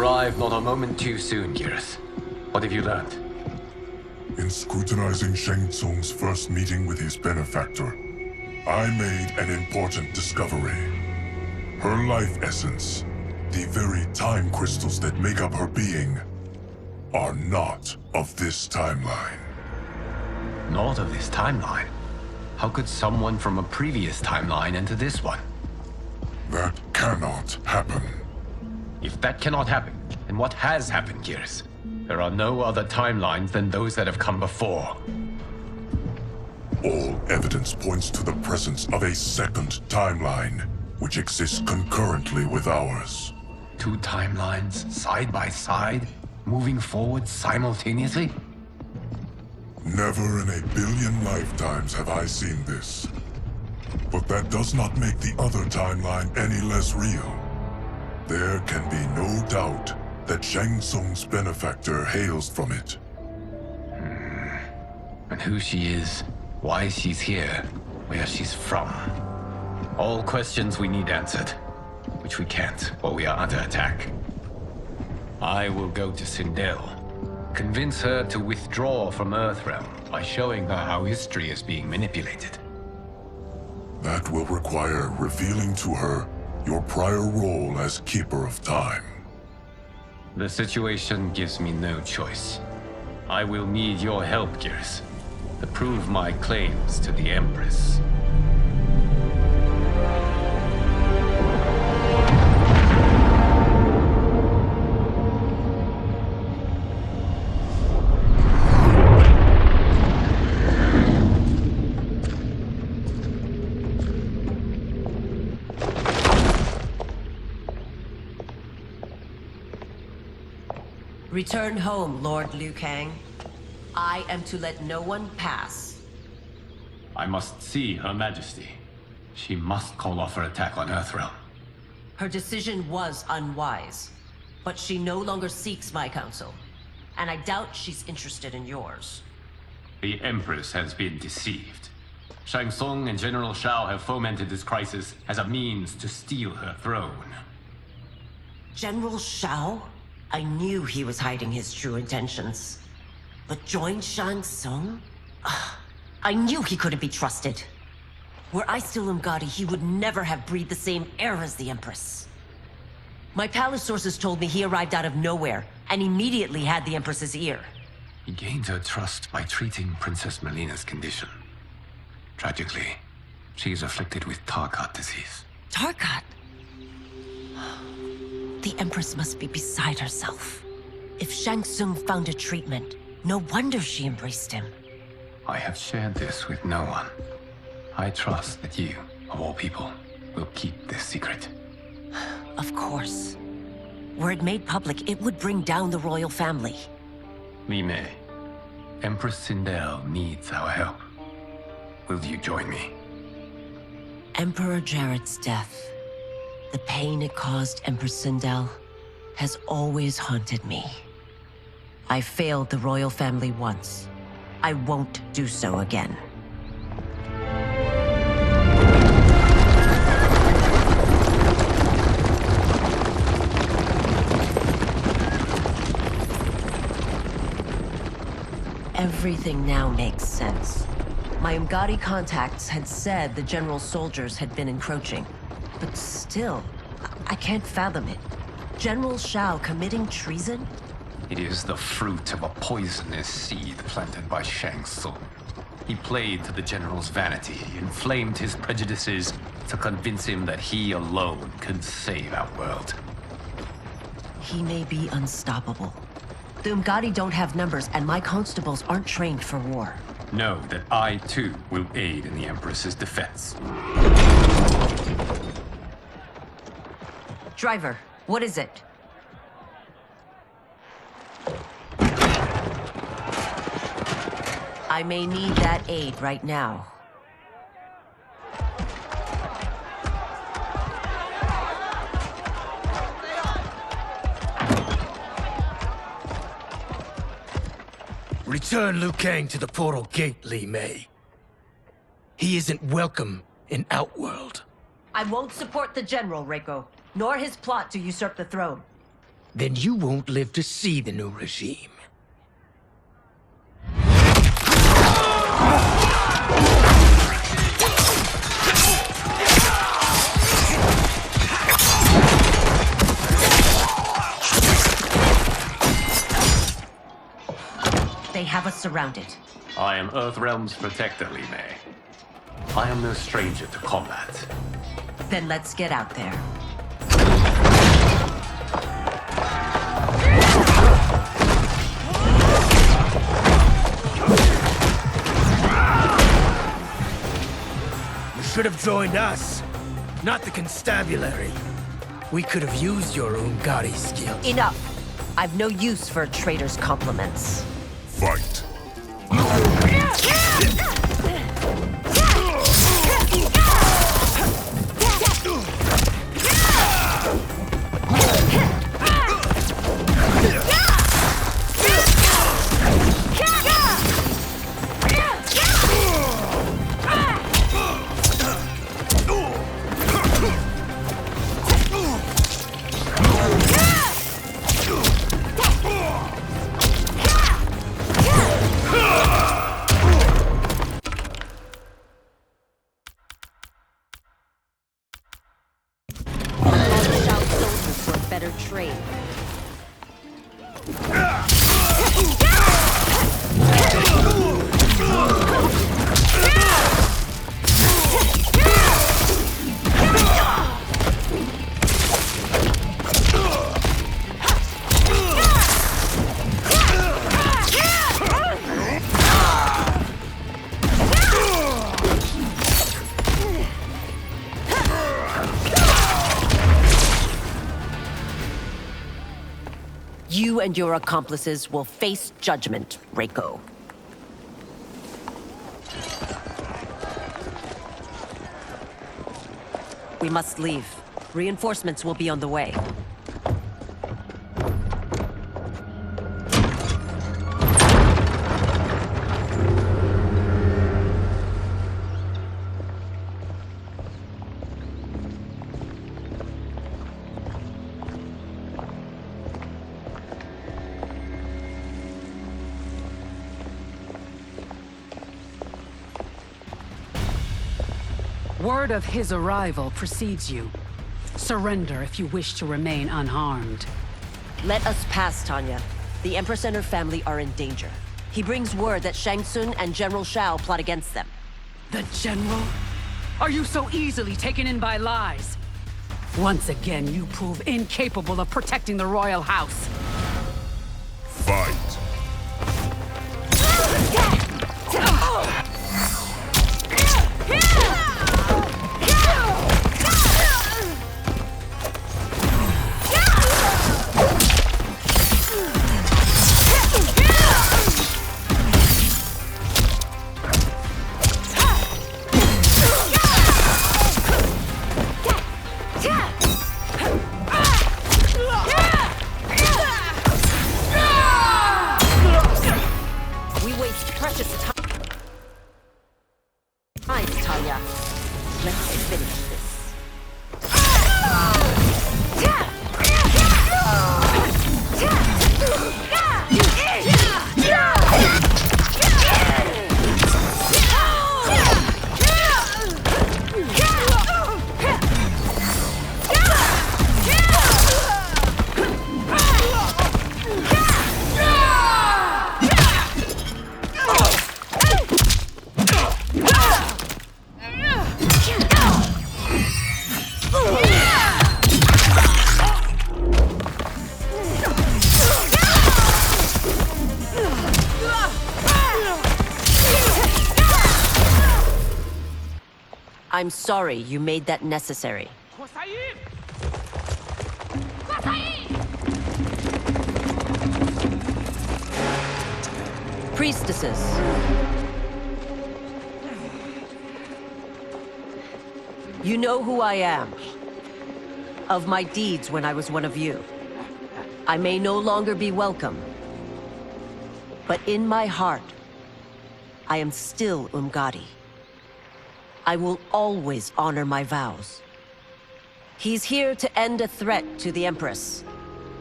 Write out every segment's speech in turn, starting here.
arrived not a moment too soon, Geras. What have you learned? In scrutinizing Shang Tsung's first meeting with his benefactor, I made an important discovery. Her life essence, the very time crystals that make up her being, are not of this timeline. Not of this timeline? How could someone from a previous timeline enter this one? That cannot happen. If that cannot happen, then what has happened, Geras? There are no other timelines than those that have come before. All evidence points to the presence of a second timeline, which exists concurrently with ours. Two timelines, side by side, moving forward simultaneously? Never in a billion lifetimes have I seen this. But that does not make the other timeline any less real. There can be no doubt that Shang Tsung's benefactor hails from it. And who she is, why she's here, where she's from. All questions we need answered, which we can't while we are under attack. I will go to Sindel, convince her to withdraw from Earthrealm by showing her how history is being manipulated. That will require revealing to her your prior role as Keeper of Time. The situation gives me no choice. I will need your help, Geras, to prove my claims to the Empress. Return home, Lord Liu Kang. I am to let no one pass. I must see Her Majesty. She must call off her attack on Earthrealm. Her decision was unwise, but she no longer seeks my counsel, and I doubt she's interested in yours. The Empress has been deceived. Shang Tsung and General Shao have fomented this crisis as a means to steal her throne. General Shao? I knew he was hiding his true intentions. But join Shang Tsung? I knew he couldn't be trusted. Were I still Umgadi, he would never have breathed the same air as the Empress. My palace sources told me he arrived out of nowhere, and immediately had the Empress's ear. He gained her trust by treating Princess Mileena's condition. Tragically, she is afflicted with Tarkat disease. Tarkat? The Empress must be beside herself. If Shang Tsung found a treatment, no wonder she embraced him. I have shared this with no one. I trust that you, of all people, will keep this secret. Of course. Were it made public, it would bring down the royal family. Li Mei, Empress Sindel needs our help. Will you join me? Emperor Jarrett's death, the pain it caused Empress Sindel, has always haunted me. I failed the royal family once. I won't do so again. Everything now makes sense. My Umgadi contacts had said the general soldiers had been encroaching. But still, I can't fathom it. General Shao committing treason? It is the fruit of a poisonous seed planted by Shang Tsung. He played to the general's vanity, inflamed his prejudices to convince him that he alone could save our world. He may be unstoppable. The Umgadi don't have numbers, and my constables aren't trained for war. Know that I, too, will aid in the Empress's defense. Driver, what is it? I may need that aid right now. Return Liu Kang to the portal gate, Li Mei. He isn't welcome in Outworld. I won't support the General, Reiko, nor his plot to usurp the throne. then you won't live to see the new regime. They have us surrounded. I am Earthrealm's protector, Li Mei. I am no stranger to combat. Then let's get out there. You should have joined us, not the constabulary. We could have used your Ungari skills. Enough! I've no use for a traitor's compliments. Fight. Trade. You and your accomplices will face judgment, Reiko. We must leave. Reinforcements will be on the way. Word of his arrival precedes you. Surrender if you wish to remain unharmed. Let us pass, Tanya. The Empress and her family are in danger. He brings word that Shang Tsung and General Shao plot against them. The General? Are you so easily taken in by lies? Once again, you prove incapable of protecting the royal house. Fight. Tanya. Let's finish this. I'm sorry you made that necessary. Priestesses. You know who I am. Of my deeds when I was one of you. I may no longer be welcome. But in my heart, I am still Umgadi. I will always honor my vows. He's here to end a threat to the Empress.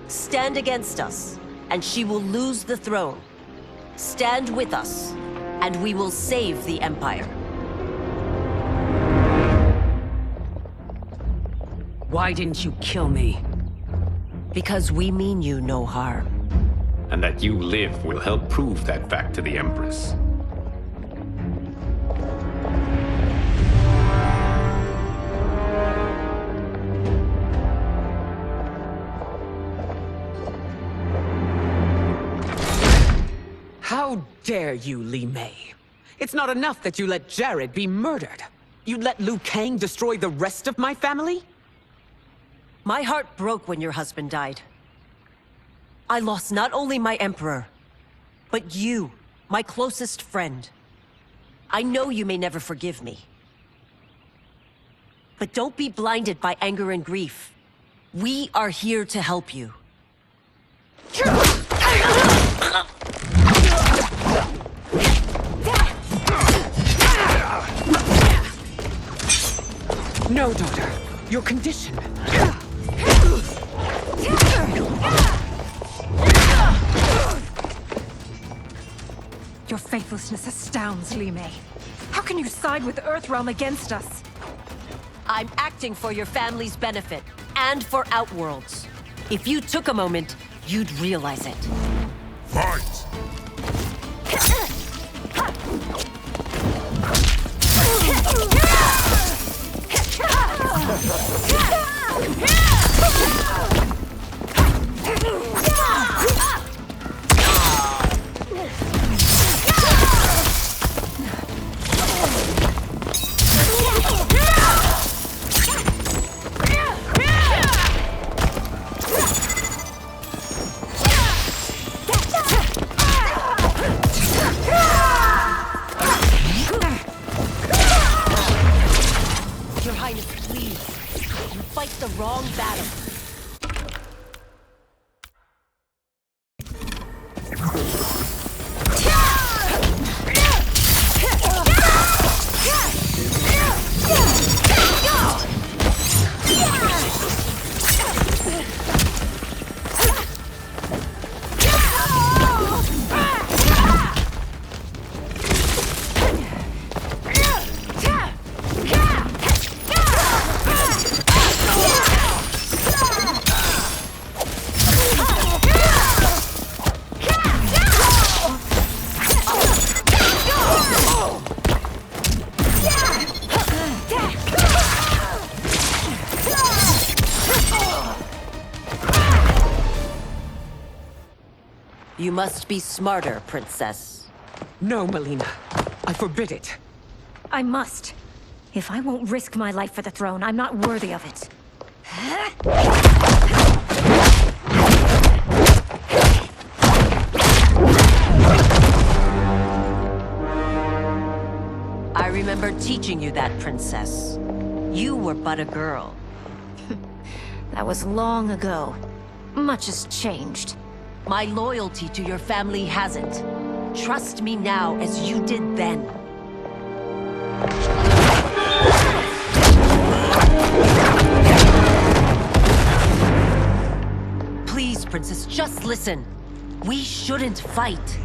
Stand against us, and she will lose the throne. Stand with us, and we will save the Empire. Why didn't you kill me? Because we mean you no harm. And that you live will help prove that fact to the Empress. How dare you, Li Mei? It's not enough that you let Jared be murdered. You'd let Liu Kang destroy the rest of my family? My heart broke when your husband died. I lost not only my Emperor, but you, my closest friend. I know you may never forgive me. But don't be blinded by anger and grief. We are here to help you. No, daughter. Your condition. Your faithlessness astounds, Li Mei. How can you side with Earthrealm against us? I'm acting for your family's benefit, and for Outworld's. If you took a moment, you'd realize it. Fight! Your Highness, please. You fight the wrong battle. You must be smarter, Princess. No, Mileena. I forbid it. I must. If I won't risk my life for the throne, I'm not worthy of it. I remember teaching you that, Princess. You were but a girl. That was long ago. Much has changed. My loyalty to your family hasn't. Trust me now as you did then. Please, Princess, just listen. We shouldn't fight.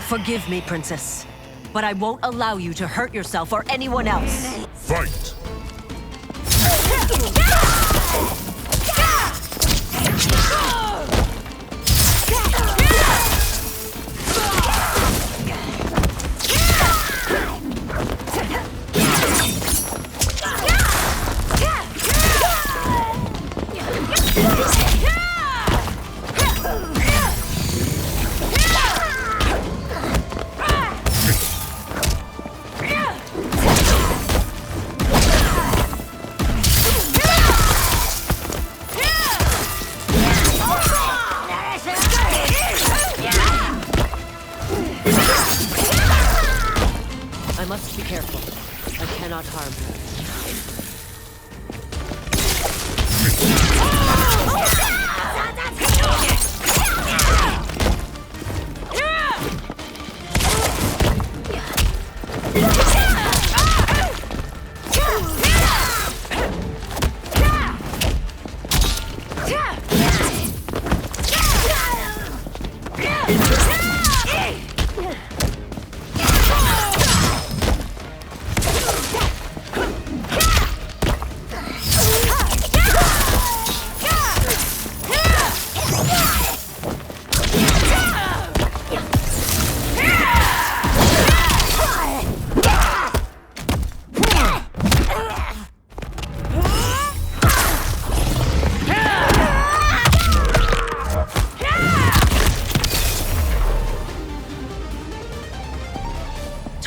Forgive me, Princess, but I won't allow you to hurt yourself or anyone else. Fight! I must be careful. I cannot harm her.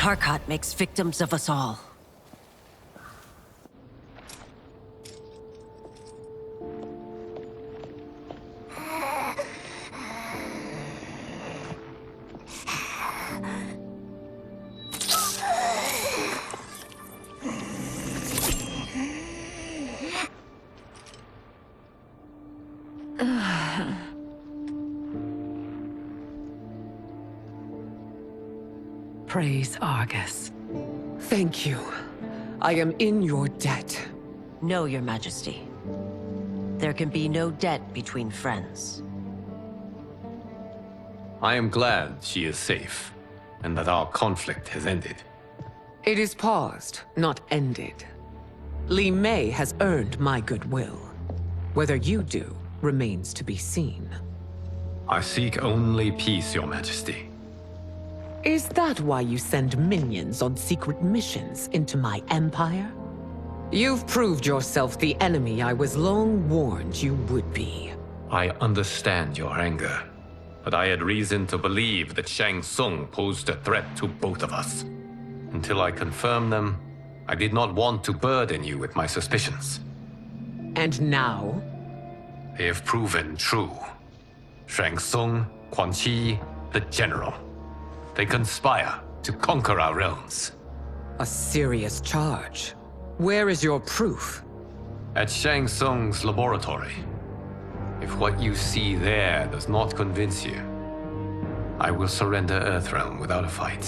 Tarkat makes victims of us all. Praise Argus. Thank you. I am in your debt. No, Your Majesty. There can be no debt between friends. I am glad she is safe, and that our conflict has ended. It is paused, not ended. Li Mei has earned my goodwill. Whether you do remains to be seen. I seek only peace, Your Majesty. Is that why you send minions on secret missions into my empire? You've proved yourself the enemy I was long warned you would be. I understand your anger, but I had reason to believe that Shang Tsung posed a threat to both of us. Until I confirmed them, I did not want to burden you with my suspicions. And now? They have proven true. Shang Tsung, Quan Chi, the General. They conspire to conquer our realms. A serious charge. Where is your proof? At Shang Tsung's laboratory. If what you see there does not convince you, I will surrender Earthrealm without a fight.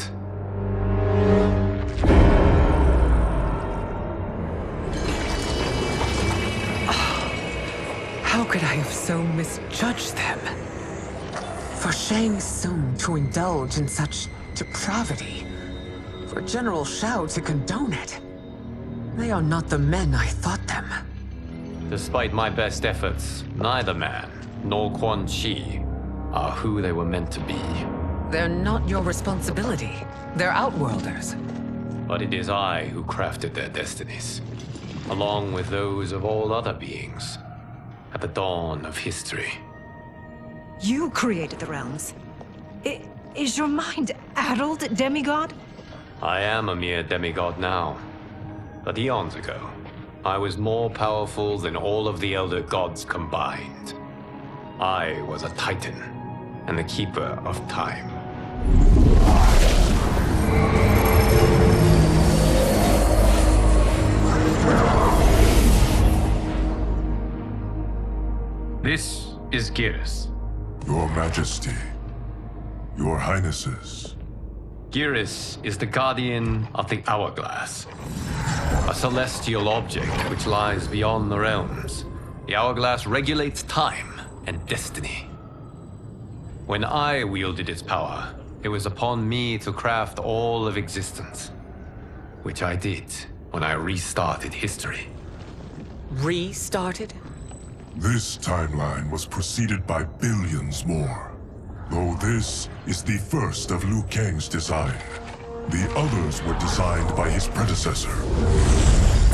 How could I have so misjudged them? For Shang Tsung to indulge in such depravity, for General Shao to condone it, they are not the men I thought them. Despite my best efforts, neither man nor Quan Chi are who they were meant to be. They're not your responsibility. They're Outworlders. But it is I who crafted their destinies, along with those of all other beings, at the dawn of history. You created the realms. Is your mind addled, demigod? I am a mere demigod now. But eons ago, I was more powerful than all of the Elder Gods combined. I was a Titan, and the Keeper of Time. This is Geras. Your Majesty, Your Highnesses. Geras is the guardian of the Hourglass, a celestial object which lies beyond the realms. The Hourglass regulates time and destiny. When I wielded its power, it was upon me to craft all of existence, which I did when I restarted history. Restarted? This timeline was preceded by billions more. Though this is the first of Liu Kang's design. The others were designed by his predecessor.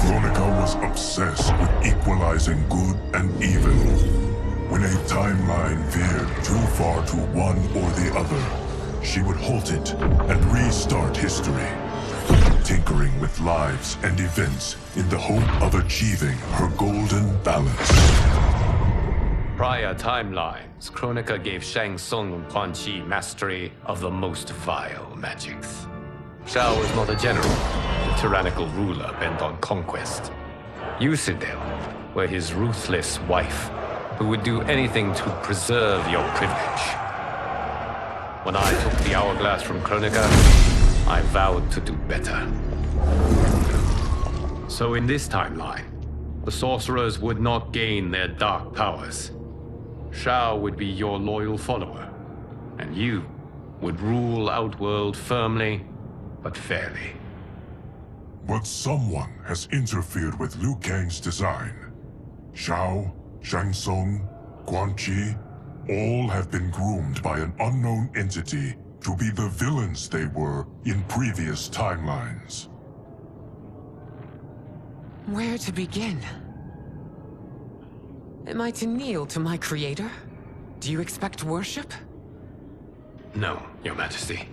Kronika was obsessed with equalizing good and evil. When a timeline veered too far to one or the other, she would halt it and restart history, tinkering with lives and events in the hope of achieving her golden balance. Prior timelines, Kronika gave Shang Tsung and Quan Chi mastery of the most vile magics. Shao was not a general, a tyrannical ruler bent on conquest. You, Sindel, were his ruthless wife, who would do anything to preserve your privilege. When I took the Hourglass from Kronika, I vowed to do better. So in this timeline, the sorcerers would not gain their dark powers. Shao would be your loyal follower, and you would rule Outworld firmly, but fairly. But someone has interfered with Liu Kang's design. Shao, Shang Tsung, Quan Chi, all have been groomed by an unknown entity to be the villains they were in previous timelines. Where to begin? Am I to kneel to my creator? Do you expect worship? No, Your Majesty.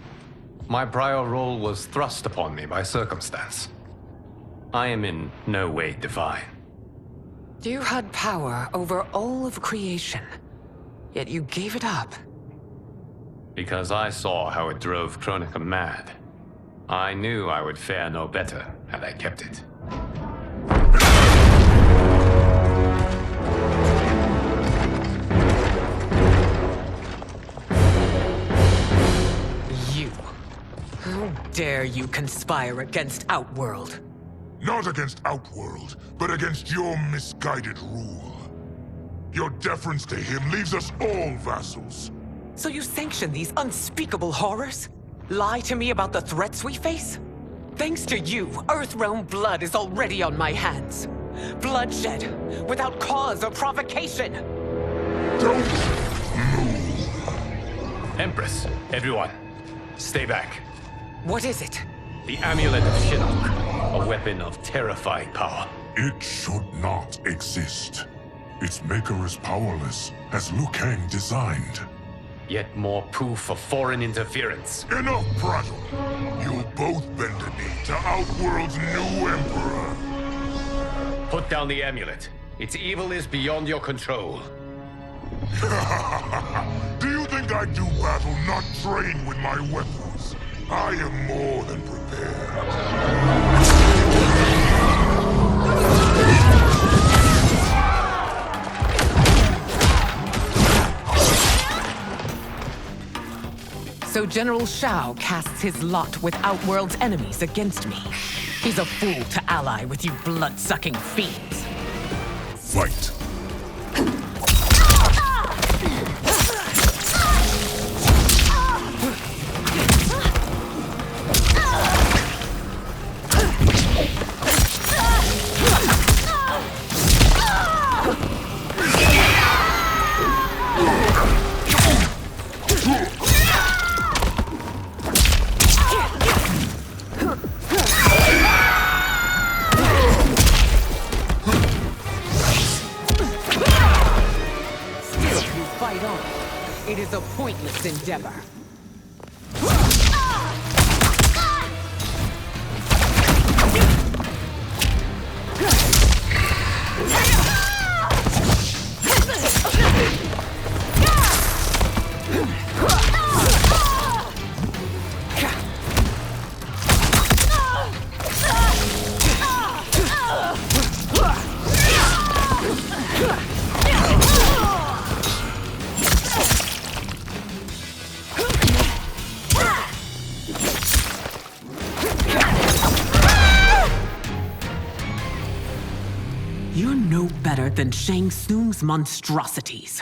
My prior role was thrust upon me by circumstance. I am in no way divine. You had power over all of creation, yet you gave it up. Because I saw how it drove Kronika mad. I knew I would fare no better had I kept it. You. How dare you conspire against Outworld? Not against Outworld, but against your misguided rule. Your deference to him leaves us all vassals. So you sanction these unspeakable horrors? Lie to me about the threats we face? Thanks to you, Earthrealm blood is already on my hands. Bloodshed, without cause or provocation. Don't move. Empress, everyone, stay back. What is it? The Amulet of Shinnok, a weapon of terrifying power. It should not exist. Its maker is powerless, as Liu Kang designed. Yet more proof of foreign interference. Enough prattle! You'll both bend a knee to Outworld's new emperor. Put down the amulet. Its evil is beyond your control. Do you think I do battle not trained with my weapons? I am more than prepared. So General Shao casts his lot with Outworld's enemies against me. He's a fool to ally with you blood-sucking fiends. Fight! It is a pointless endeavor. You're no better than Shang Tsung's monstrosities.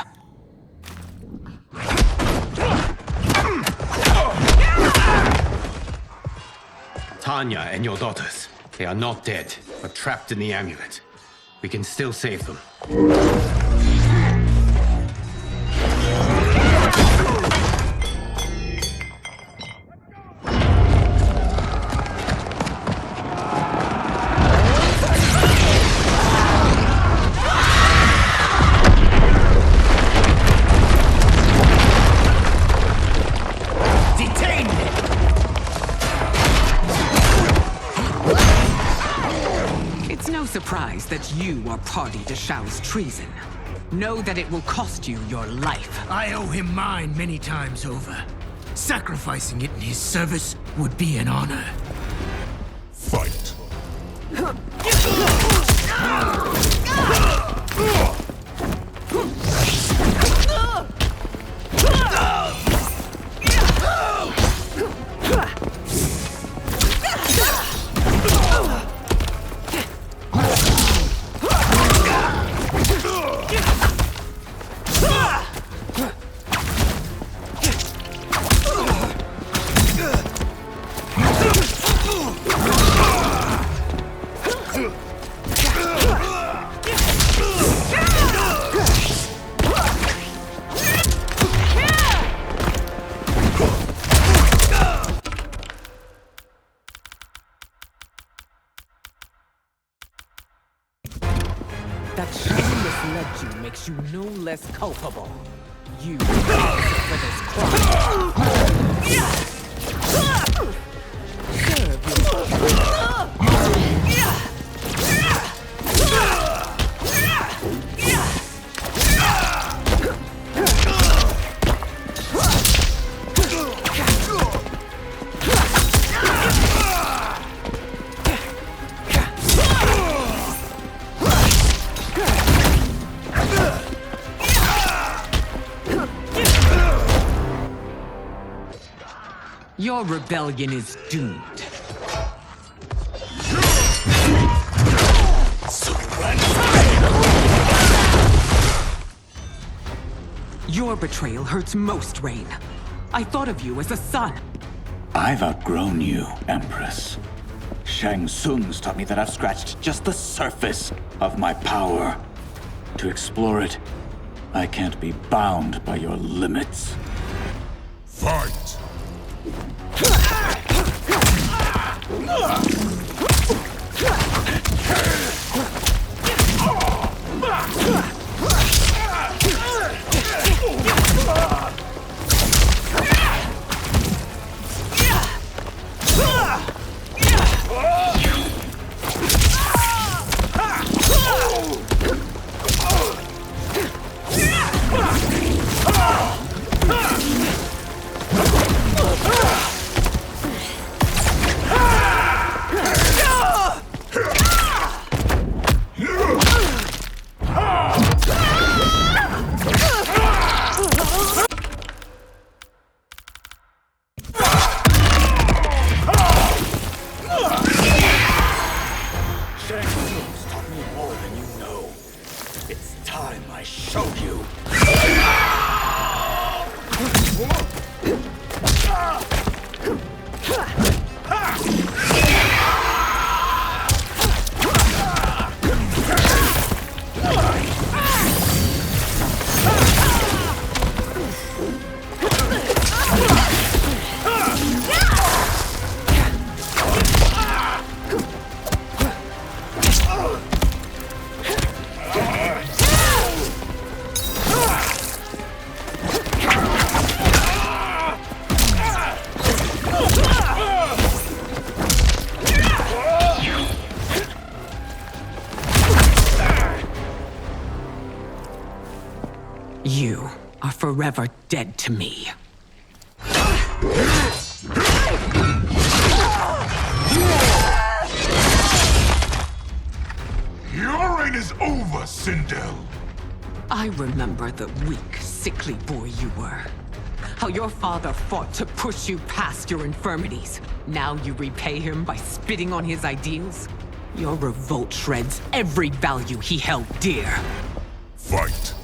Tanya and your daughters. They are not dead, but trapped in the amulet. We can still save them. Surprised that you are party to Shao's treason. Know that it will cost you your life. I owe him mine many times over. Sacrificing it in his service would be an honor. Fight! That Shang misled you makes you no less culpable. You answer for this crime. Your rebellion is doomed. Your betrayal hurts most, Rain. I thought of you as a son. I've outgrown you, Empress. Shang Tsung's taught me that I've scratched just the surface of my power. To explore it, I can't be bound by your limits. Fight! You are forever dead to me. Your reign is over, Sindel! I remember the weak, sickly boy you were. How your father fought to push you past your infirmities. Now you repay him by spitting on his ideals? Your revolt shreds every value he held dear. Fight!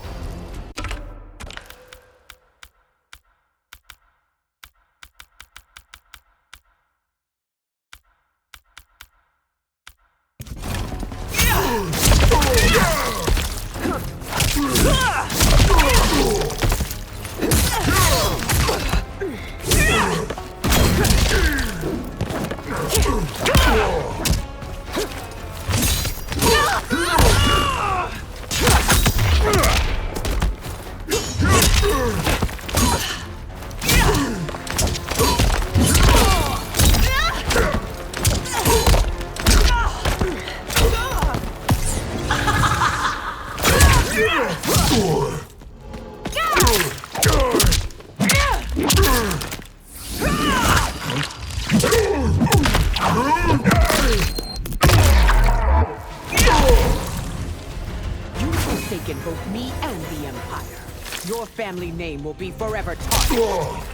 Forsaken both me and the Empire. Your family name will be forever tarnished.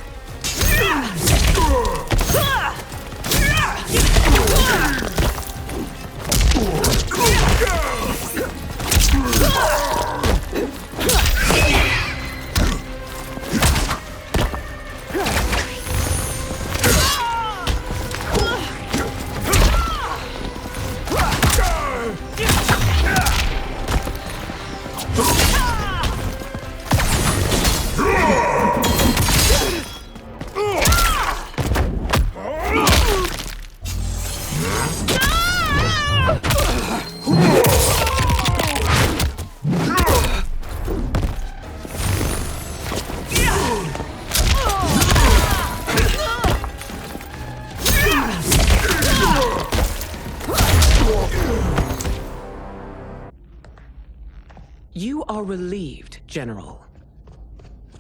are relieved, General.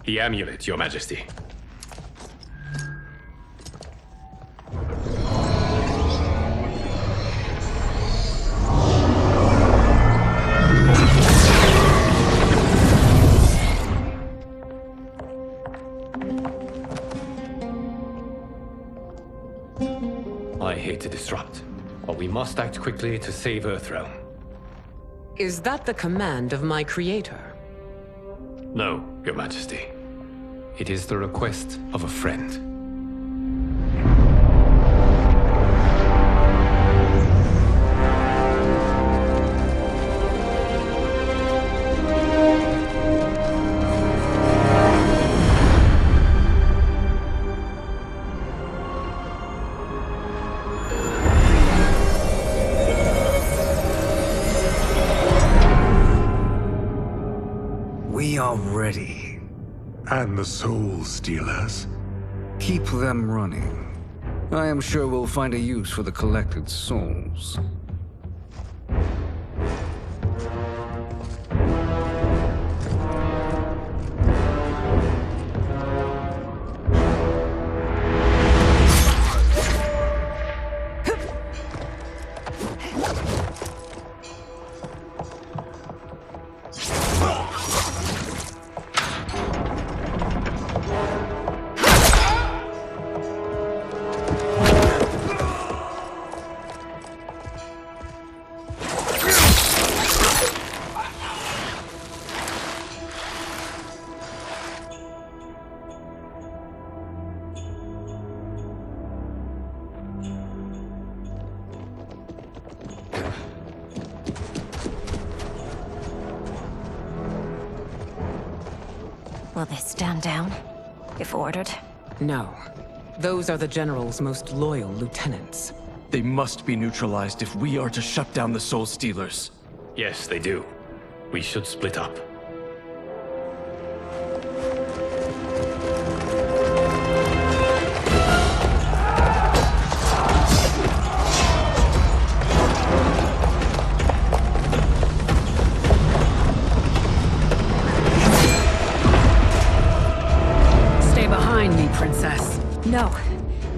The amulet, Your Majesty. I hate to disrupt, but we must act quickly to save Earthrealm. Is that the command of my creator? No, Your Majesty. It is the request of a friend. We are ready. And the Soul Stealers? Keep them running. I am sure we'll find a use for the collected souls. Will they stand down, if ordered? No. Those are the General's most loyal lieutenants. They must be neutralized if we are to shut down the Soul Stealers. Yes, they do. We should split up. Stay behind me, Princess. No.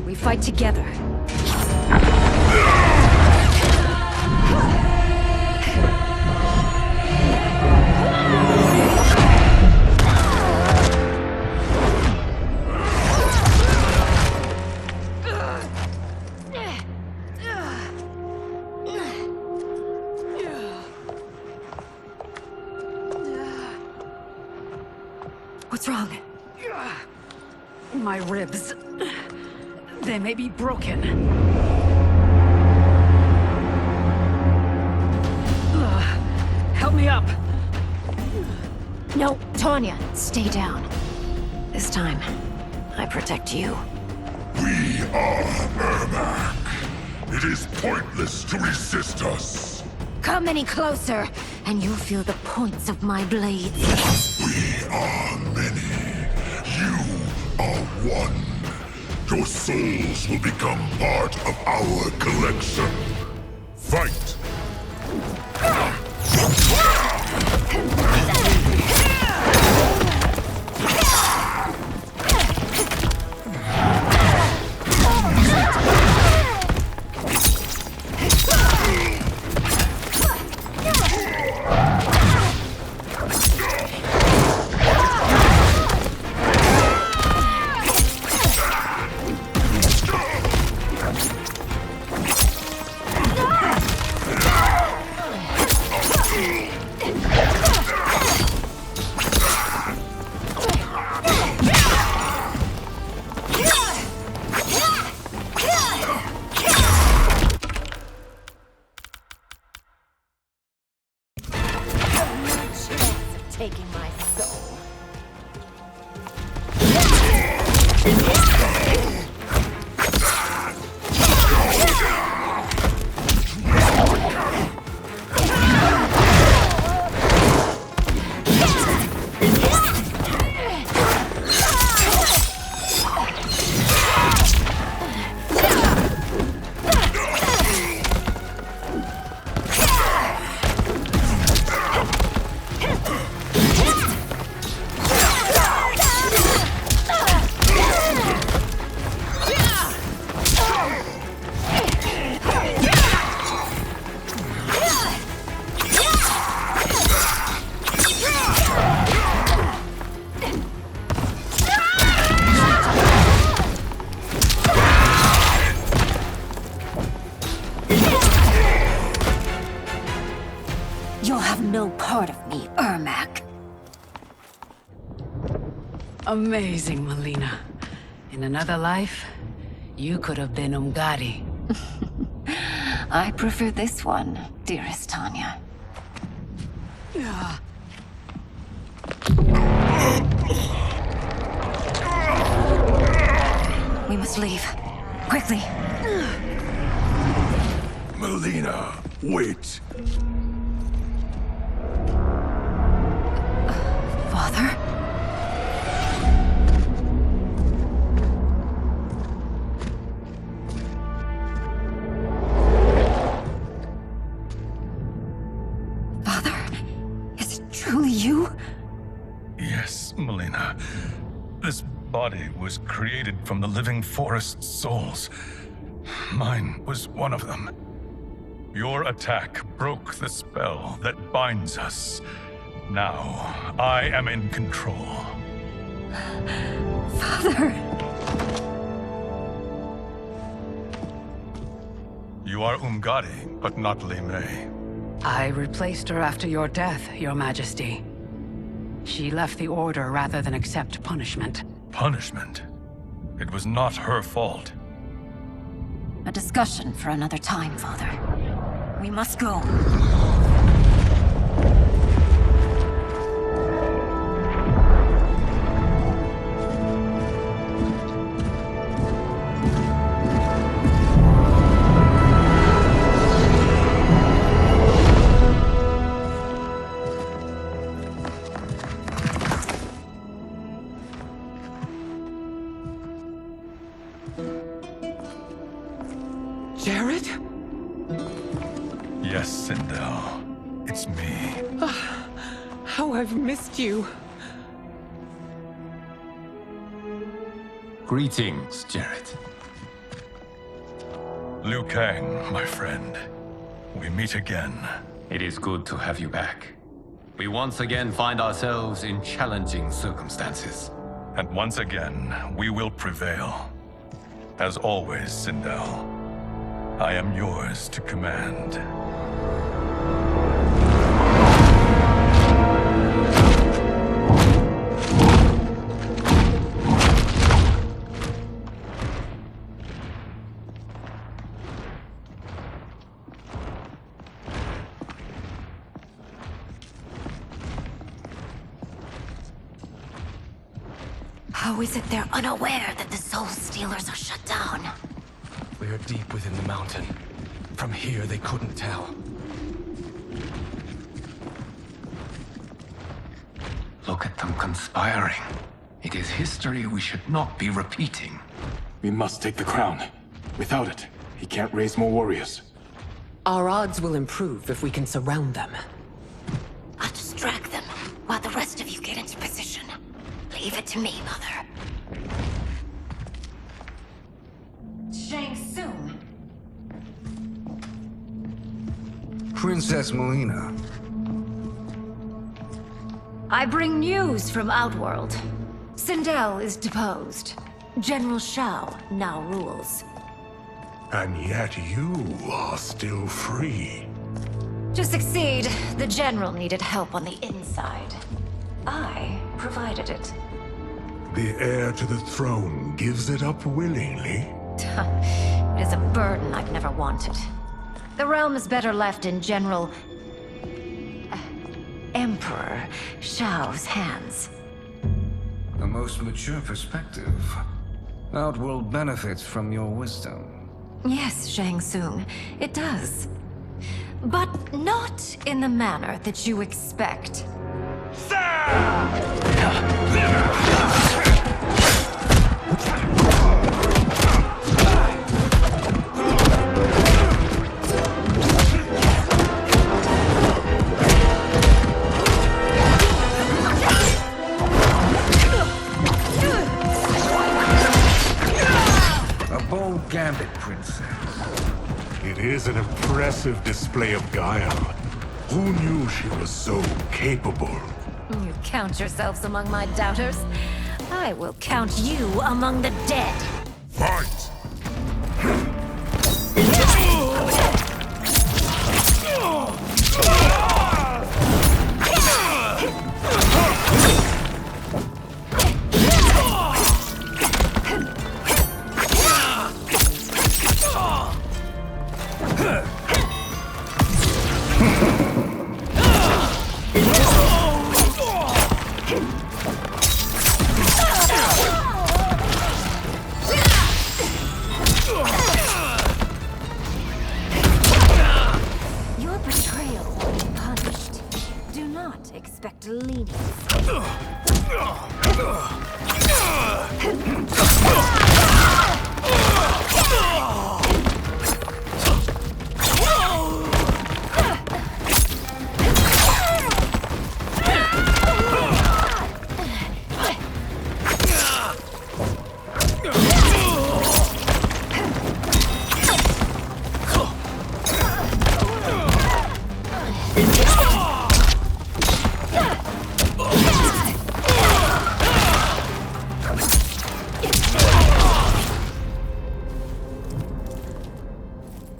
We fight together. What's wrong? My ribs. They may be broken. Help me up. No, Tanya, stay down. This time, I protect you. We are Ermac. It is pointless to resist us. Come any closer, and you'll feel the points of my blades. We are many. You are one. Your souls will become part of our collection. Fight! no part of me, Ermac. Amazing, Mileena. In another life, you could have been Umgadi. I prefer this one, dearest Tanya. We must leave. Quickly. Mileena, wait. Father? Father? Is it truly you? Yes, Mileena. This body was created from the living forest's souls. Mine was one of them. Your attack broke the spell that binds us. Now, I am in control. Father! You are Umgadi, but not Li Mei. I replaced her after your death, Your Majesty. She left the Order rather than accept punishment. Punishment? It was not her fault. A discussion for another time, Father. We must go. Jared? Yes, Sindel. It's me. How I've missed you. Greetings, Jared. Liu Kang, my friend. We meet again. It is good to have you back. We once again find ourselves in challenging circumstances. And once again, we will prevail. As always, Sindel, I am yours to command. How is it they're unaware that the Soul Stealers are shut down? We are deep within the mountain. From here, they couldn't tell. Look at them conspiring. It is history we should not be repeating. We must take the crown. Without it, he can't raise more warriors. Our odds will improve if we can surround them. I'll distract them while the rest of you get into position. Leave it to me, Mother. Shang Tsung. Princess Mileena. I bring news from Outworld. Sindel is deposed. General Shao now rules. And yet you are still free. To succeed, the General needed help on the inside. I provided it. The heir to the throne gives it up willingly. It is a burden I've never wanted. The realm is better left in General... Emperor Shao's hands. A most mature perspective. Outworld benefits from your wisdom. Yes, Shang Tsung, it does. But not in the manner that you expect. A bold gambit, princess. It is an impressive display of guile. Who knew she was so capable? You count yourselves among my doubters. I will count you among the dead. Fight!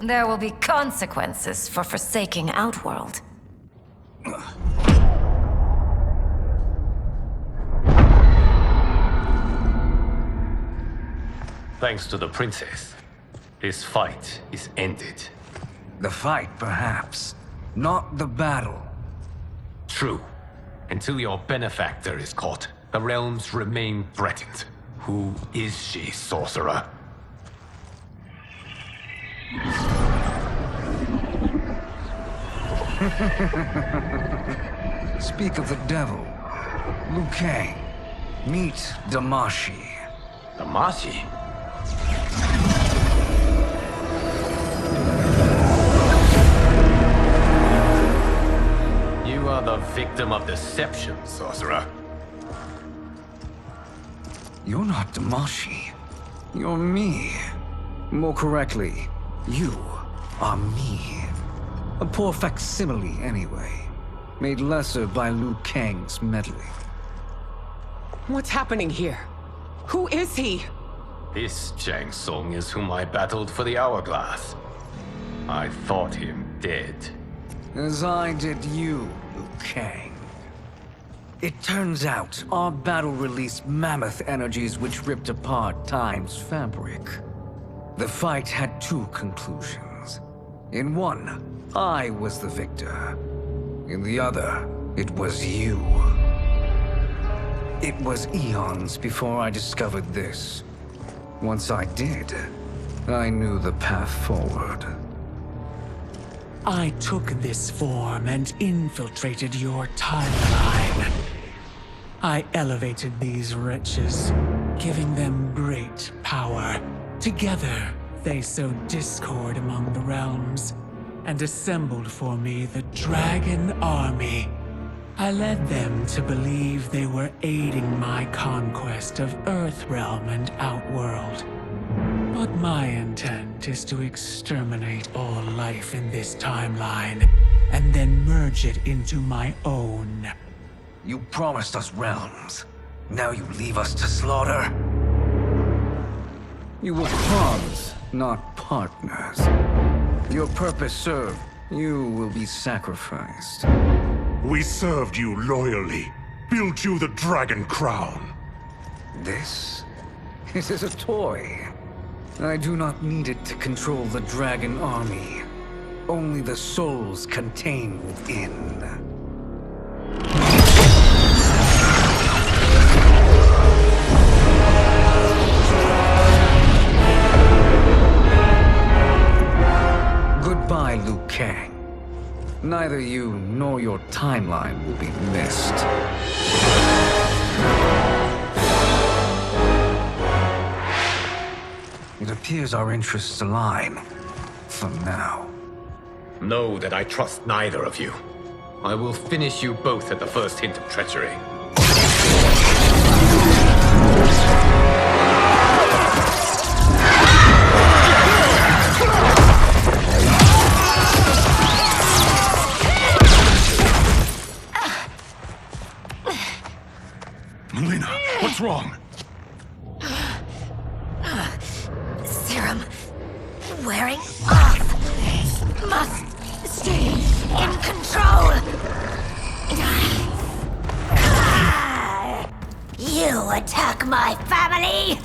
There will be consequences for forsaking Outworld. Thanks to the princess, this fight is ended. The fight, perhaps. Not the battle. True. Until your benefactor is caught, the realms remain threatened. Who is she, sorcerer? Speak of the devil. Liu Kang. Meet Damashi. Damashi? You are the victim of deception, sorcerer. You're not Damashi. You're me. More correctly, you are me. A poor facsimile, anyway. Made lesser by Liu Kang's meddling. What's happening here? Who is he? This Shang Tsung is whom I battled for the Hourglass. I thought him dead. As I did you, Liu Kang. It turns out our battle released mammoth energies which ripped apart time's fabric. The fight had two conclusions. In one, I was the victor. In the other, it was you. It was eons before I discovered this. Once I did, I knew the path forward. I took this form and infiltrated your timeline. I elevated these wretches, giving them great power. Together, they sowed discord among the realms, and assembled for me the Dragon Army. I led them to believe they were aiding my conquest of Earthrealm and Outworld. But my intent is to exterminate all life in this timeline, and then merge it into my own. You promised us realms. Now you leave us to slaughter? You were pawns, not partners. Your purpose served. You will be sacrificed. We served you loyally, built you the Dragon Crown. This? It is a toy. I do not need it to control the Dragon Army. Only the souls contained within. Goodbye, Liu Kang. Neither you nor your timeline will be missed. It appears our interests align. For now. Know that I trust neither of you. I will finish you both at the first hint of treachery. Mileena, what's wrong? Serum wearing off. Must stay in control. You attack my family.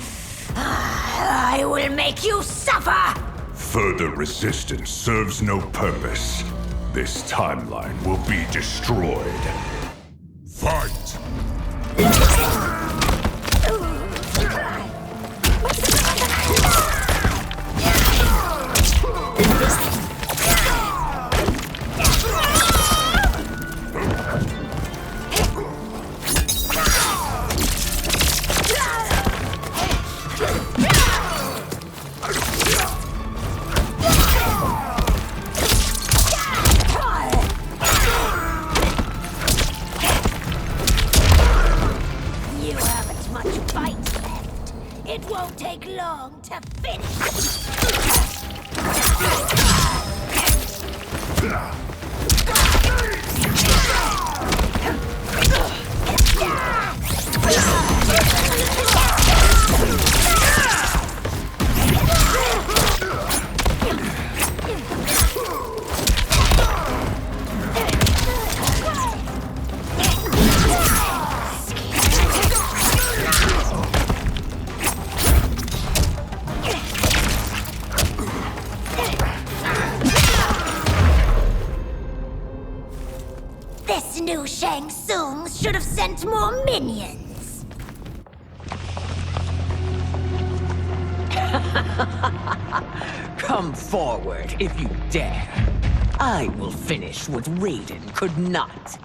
I will make you suffer. Further resistance serves no purpose. This timeline will be destroyed. Fight! It won't take long to finish. knew Shang Tsung should have sent more minions. Come forward if you dare. I will finish what Raiden could not.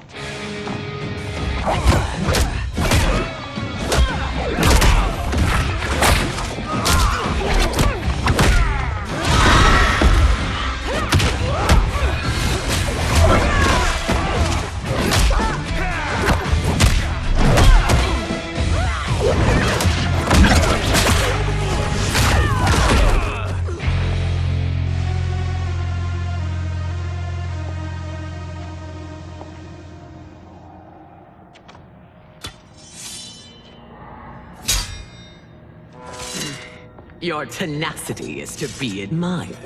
Your tenacity is to be admired.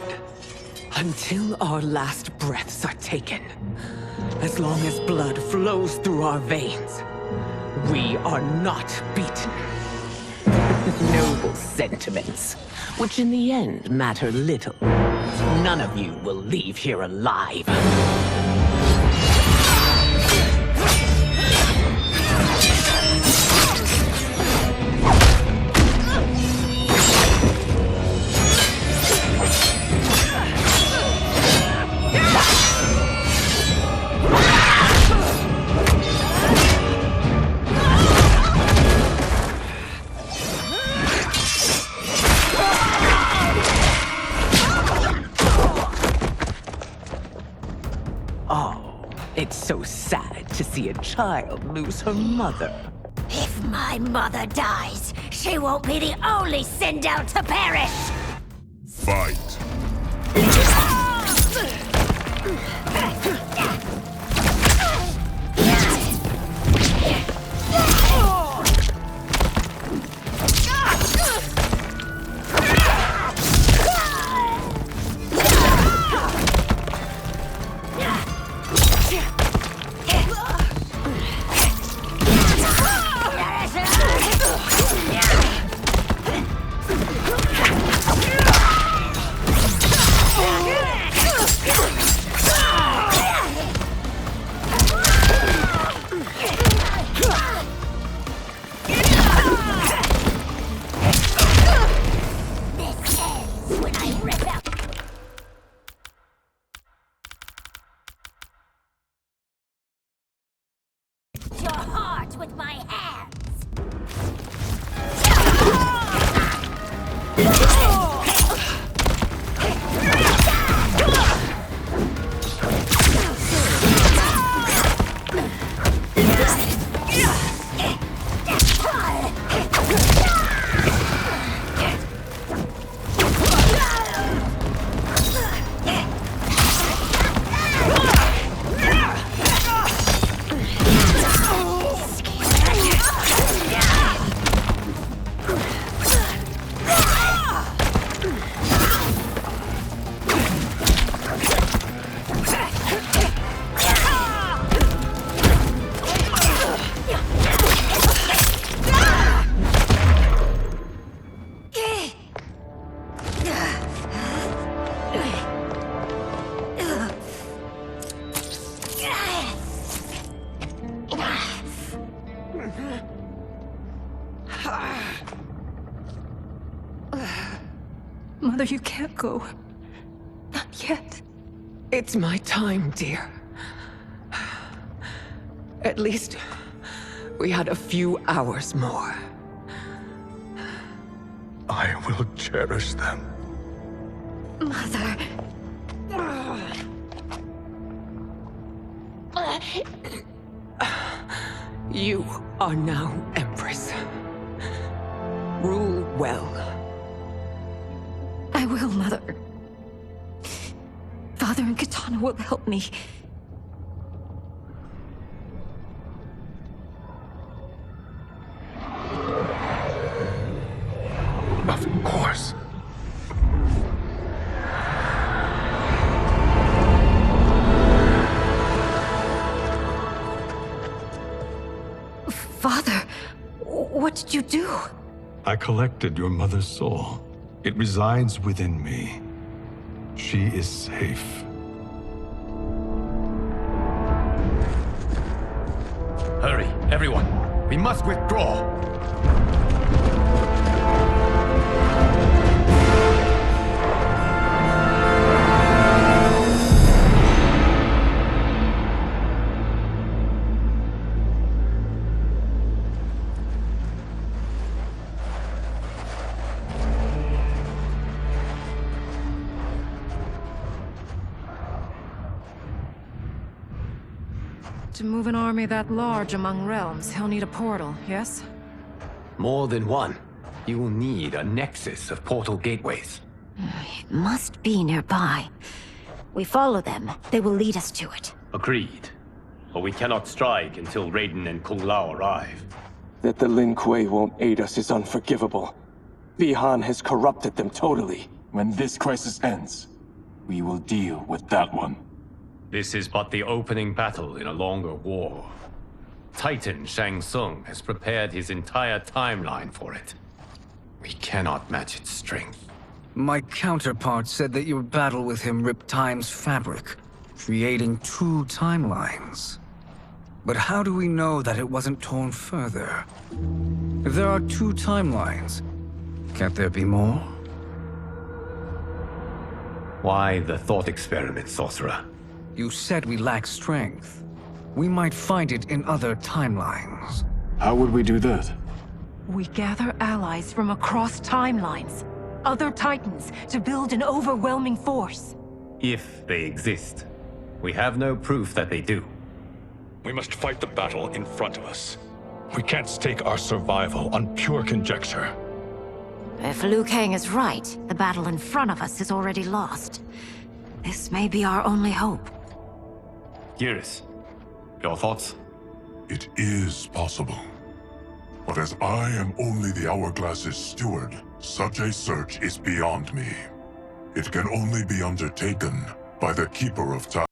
Until our last breaths are taken, as long as blood flows through our veins, we are not beaten. Noble sentiments, which in the end matter little. None of you will leave here alive. It's so sad to see a child lose her mother. If my mother dies, she won't be the only Sindel to perish! Fight! Your heart with my hands! Mother, you can't go. Not yet. It's my time, dear. At least we had a few hours more. I will cherish them. Mother... You are now Empress. Rule well. I will, Mother. Father and Katana will help me. Of course. Father, what did you do? I collected your mother's soul. It resides within me. She is safe. Hurry, everyone. We must withdraw. To move an army that large among realms, he'll need a portal, yes? More than one. You will need a nexus of portal gateways. It must be nearby. We follow them. They will lead us to it. Agreed. But we cannot strike until Raiden and Kung Lao arrive. That the Lin Kuei won't aid us is unforgivable. Bi-Han has corrupted them totally. When this crisis ends, we will deal with that one. This is but the opening battle in a longer war. Titan Shang Tsung has prepared his entire timeline for it. We cannot match its strength. My counterpart said that your battle with him ripped time's fabric, creating 2 timelines. But how do we know that it wasn't torn further? If there are 2 timelines, can't there be more? Why the thought experiment, Sorcerer? You said we lack strength. We might find it in other timelines. How would we do that? We gather allies from across timelines, other Titans, to build an overwhelming force. If they exist. We have no proof that they do. We must fight the battle in front of us. We can't stake our survival on pure conjecture. If Liu Kang is right, the battle in front of us is already lost. This may be our only hope. Geras, your thoughts? It is possible. But as I am only the Hourglass's steward, such a search is beyond me. It can only be undertaken by the Keeper of Time.